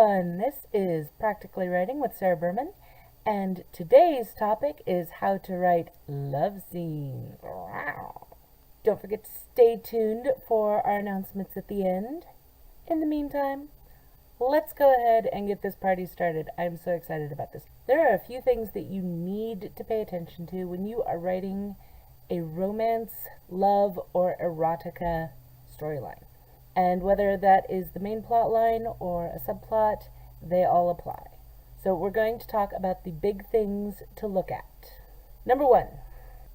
everyone, this is Practically Writing with Sarah Berman, and today's topic is how to write love scenes. Don't forget to stay tuned for our announcements at the end. In the meantime, let's go ahead and get this party started. I'm so excited about this. There are a few things that you need to pay attention to when you are writing a romance, love, or erotica storyline. And whether that is the main plot line or a subplot, they all apply. So we're going to talk about the big things to look at. Number one,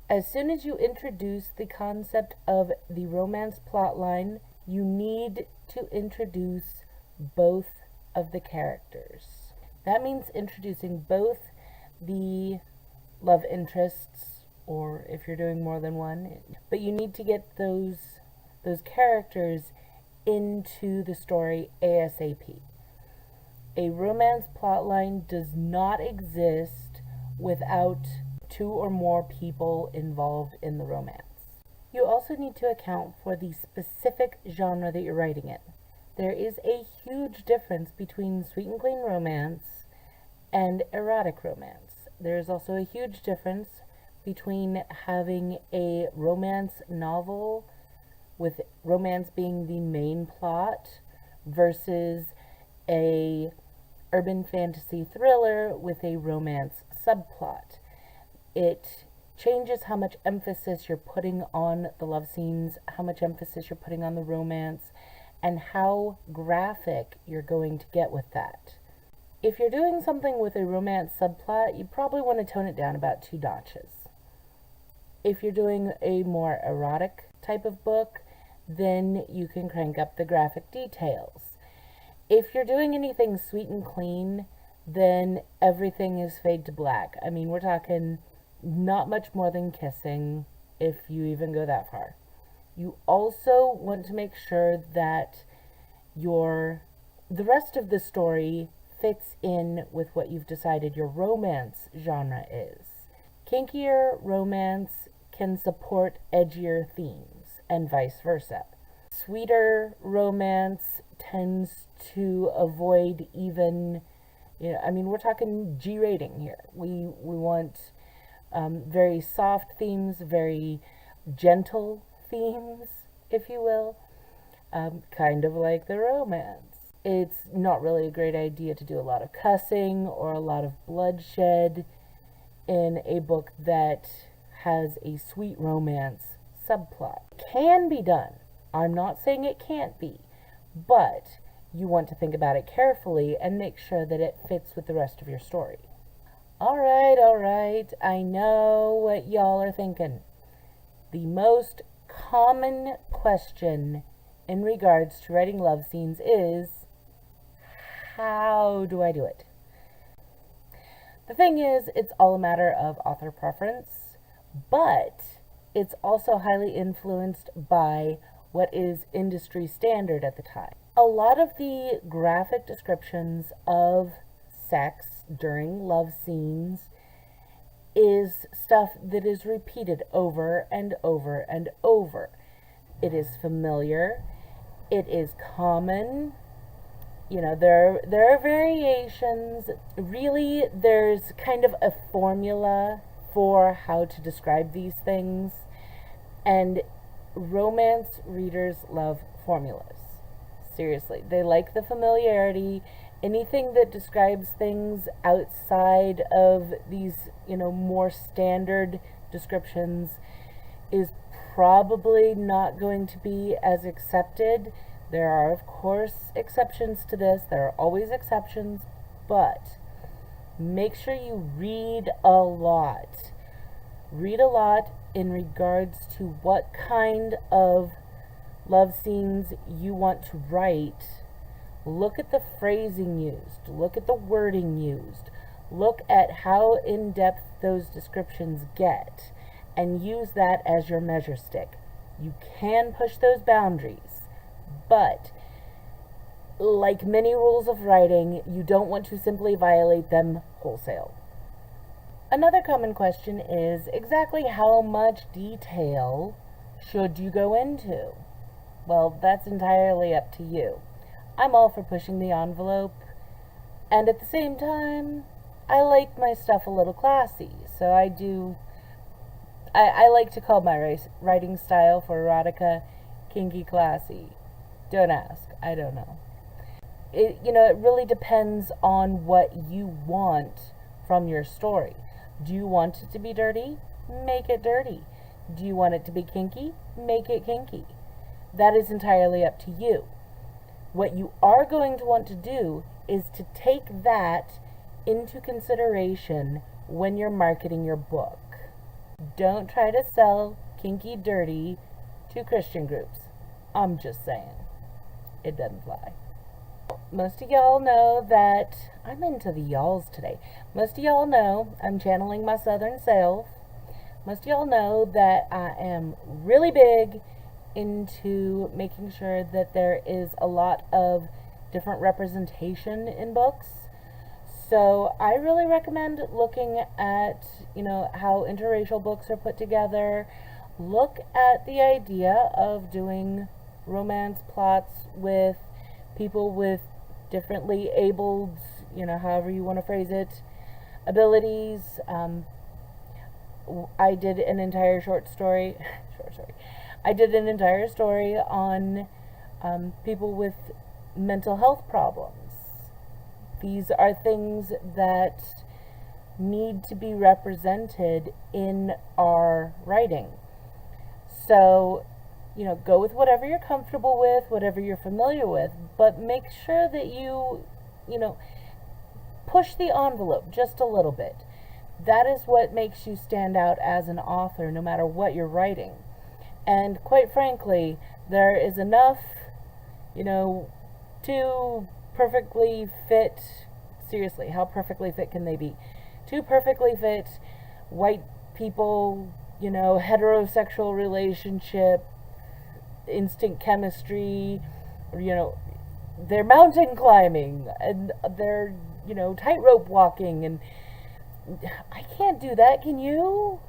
as soon as you introduce the concept of the romance plot line, you need to introduce both of the characters. That means introducing both the love interests, or if you're doing more than one, but you need to get those characters into the story ASAP. A romance plotline does not exist without two or more people involved in the romance. You also need to account for the specific genre that you're writing in. There is a huge difference between sweet and clean romance and erotic romance. There is also a huge difference between having a romance novel with romance being the main plot versus a urban fantasy thriller with a romance subplot. It changes how much emphasis you're putting on the love scenes, how much emphasis you're putting on the romance, and how graphic you're going to get with that. If you're doing something with a romance subplot, you probably want to tone it down about 2 notches. If you're doing a more erotic type of book, then you can crank up the graphic details. If you're doing anything sweet and clean, then everything is fade to black. I mean, we're talking not much more than kissing, if you even go that far. You also want to make sure that the rest of the story fits in with what you've decided your romance genre is. Kinkier romance can support edgier themes, and vice versa. Sweeter romance tends to avoid even, we're talking G rating here. We want very soft themes, very gentle themes, if you will, kind of like the romance. It's not really a great idea to do a lot of cussing or a lot of bloodshed in a book that has a sweet romance subplot. Can be done. I'm not saying it can't be, but you want to think about it carefully and make sure that it fits with the rest of your story. All right, I know what y'all are thinking. The most common question in regards to writing love scenes is, how do I do it? The thing is, it's all a matter of author preference, but it's also highly influenced by what is industry standard at the time. A lot of the graphic descriptions of sex during love scenes is stuff that is repeated over and over and over. It is familiar. It is common. There are variations. Really, there's kind of a formula for how to describe these things, and romance readers love formulas. Seriously, they like the familiarity. Anything that describes things outside of these, more standard descriptions is probably not going to be as accepted. There are, of course, exceptions to this. There are always exceptions, but make sure you read a lot. Read a lot in regards to what kind of love scenes you want to write. Look at the phrasing used. Look at the wording used. Look at how in-depth those descriptions get, and use that as your measure stick. You can push those boundaries, but like many rules of writing, you don't want to simply violate them wholesale. Another common question is exactly how much detail should you go into? Well, that's entirely up to you. I'm all for pushing the envelope. And at the same time, I like my stuff a little classy. So I like to call my writing style for erotica kinky classy. Don't ask. I don't know. It really depends on what you want from your story. Do you want it to be dirty? Make it dirty. Do you want it to be kinky? Make it kinky. That is entirely up to you. What you are going to want to do is to take that into consideration when you're marketing your book. Don't try to sell kinky dirty to Christian groups. I'm just saying. It doesn't fly. Most of y'all know that I'm into the y'alls today. Most of y'all know I'm channeling my southern self. Most of y'all know that I am really big into making sure that there is a lot of different representation in books. So I really recommend looking at, how interracial books are put together. Look at the idea of doing romance plots with people with differently abled, however you want to phrase it, abilities. I did an entire short story. I did an entire story on people with mental health problems. These are things that need to be represented in our writing. So, go with whatever you're comfortable with, whatever you're familiar with, but make sure that you push the envelope just a little bit. That is what makes you stand out as an author, no matter what you're writing. And quite frankly, there is enough, two perfectly fit, seriously, how perfectly fit can they be? Two perfectly fit white people, heterosexual relationship, instant chemistry, they're mountain climbing, and they're, tightrope walking, and I can't do that, can you?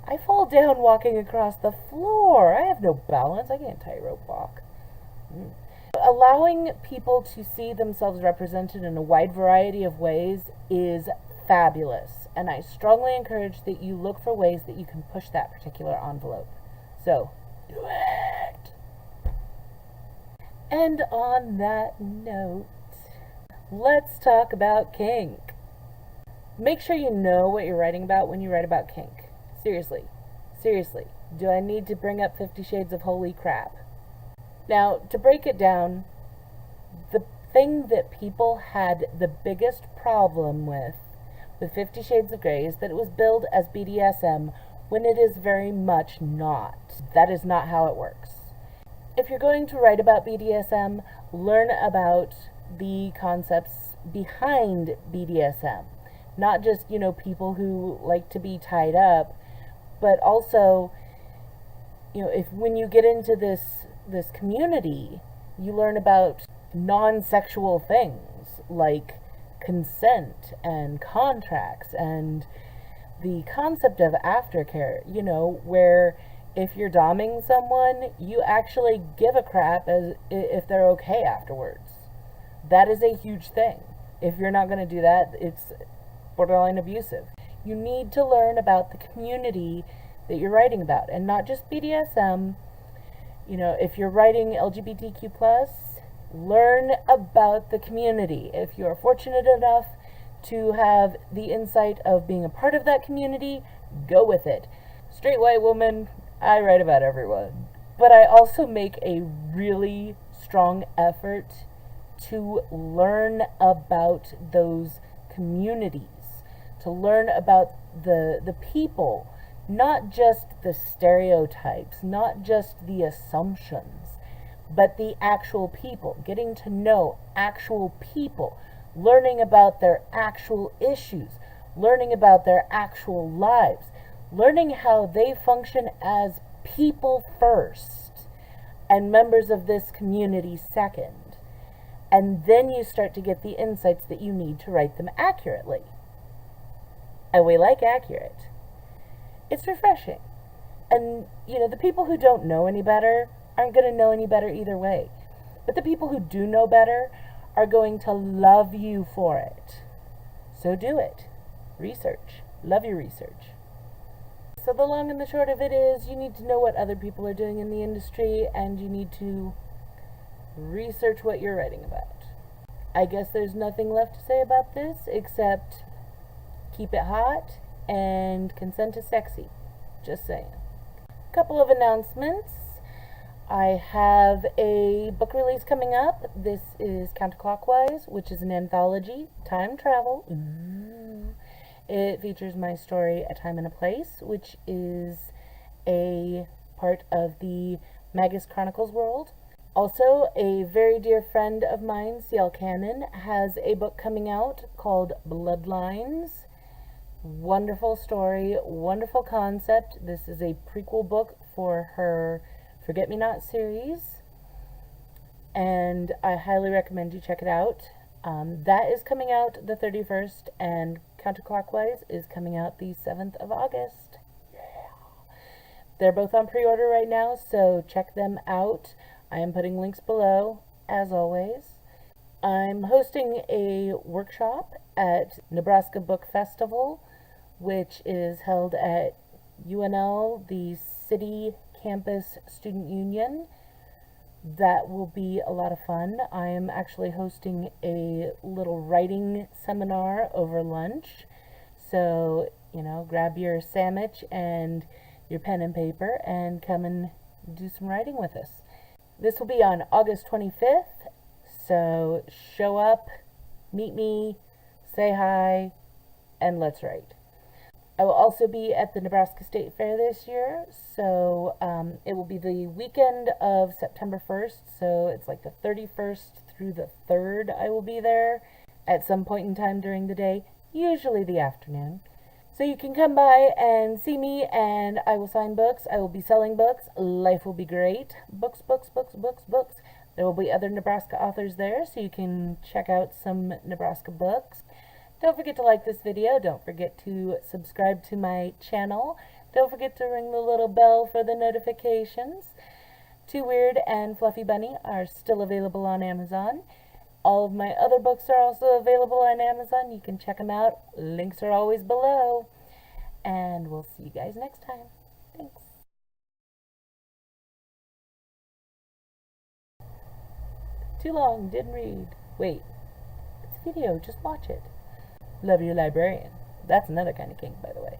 I fall down walking across the floor. I have no balance. I can't tightrope walk. Allowing people to see themselves represented in a wide variety of ways is fabulous, and I strongly encourage that you look for ways that you can push that particular envelope. So, do it! And on that note, let's talk about kink. Make sure you know what you're writing about when you write about kink. Seriously. Do I need to bring up 50 Shades of holy crap? Now, to break it down, the thing that people had the biggest problem with 50 Shades of Grey is that it was billed as BDSM when it is very much not. That is not how it works. If you're going to write about BDSM, learn about the concepts behind BDSM. Not just, people who like to be tied up, but also, if when you get into this community, you learn about non-sexual things like consent and contracts and the concept of aftercare, where if you're doming someone, you actually give a crap as if they're okay afterwards. That is a huge thing. If you're not going to do that, it's borderline abusive. You need to learn about the community that you're writing about, and not just BDSM. If you're writing LGBTQ+, learn about the community. If you're fortunate enough to have the insight of being a part of that community, go with it. Straight white woman, I write about everyone. But I also make a really strong effort to learn about those communities, to learn about the people, not just the stereotypes, not just the assumptions, but the actual people, getting to know actual people, learning about their actual issues, learning about their actual lives, learning how they function as people first and members of this community second. And then you start to get the insights that you need to write them accurately. And we like accurate. It's refreshing. And, the people who don't know any better aren't going to know any better either way. But the people who do know better are going to love you for it. So do it. Research. Love your research. So the long and the short of it is you need to know what other people are doing in the industry, and you need to research what you're writing about. I guess there's nothing left to say about this except keep it hot and consent is sexy. Just saying. Couple of announcements. I have a book release coming up. This is Counterclockwise, which is an anthology, time travel. Ooh. It features my story, A Time and a Place, which is a part of the Magus Chronicles world. Also, a very dear friend of mine, C.L. Cannon, has a book coming out called Bloodlines. Wonderful story, wonderful concept. This is a prequel book for her Forget Me Not series, and I highly recommend you check it out. That is coming out the 31st, and Counterclockwise is coming out the 7th of August. Yeah. They're both on pre-order right now, so check them out. I am putting links below, as always. I'm hosting a workshop at Nebraska Book Festival, which is held at UNL, the City Campus Student Union. That will be a lot of fun. I am actually hosting a little writing seminar over lunch. So, grab your sandwich and your pen and paper and come and do some writing with us. This will be on August 25th. So show up, meet me, say hi, and let's write. I will also be at the Nebraska State Fair this year, so it will be the weekend of September 1st, so it's like the 31st through the 3rd I will be there at some point in time during the day, usually the afternoon. So you can come by and see me, and I will sign books. I will be selling books. Life will be great. Books, books, books, books, books. There will be other Nebraska authors there, so you can check out some Nebraska books. Don't forget to like this video. Don't forget to subscribe to my channel. Don't forget to ring the little bell for the notifications. Too Wyrd and Fluffy Bunny are still available on Amazon. All of my other books are also available on Amazon. You can check them out. Links are always below. And we'll see you guys next time. Thanks. Too long, didn't read. Wait, it's a video, just watch it. Love your librarian. That's another kind of kink, by the way.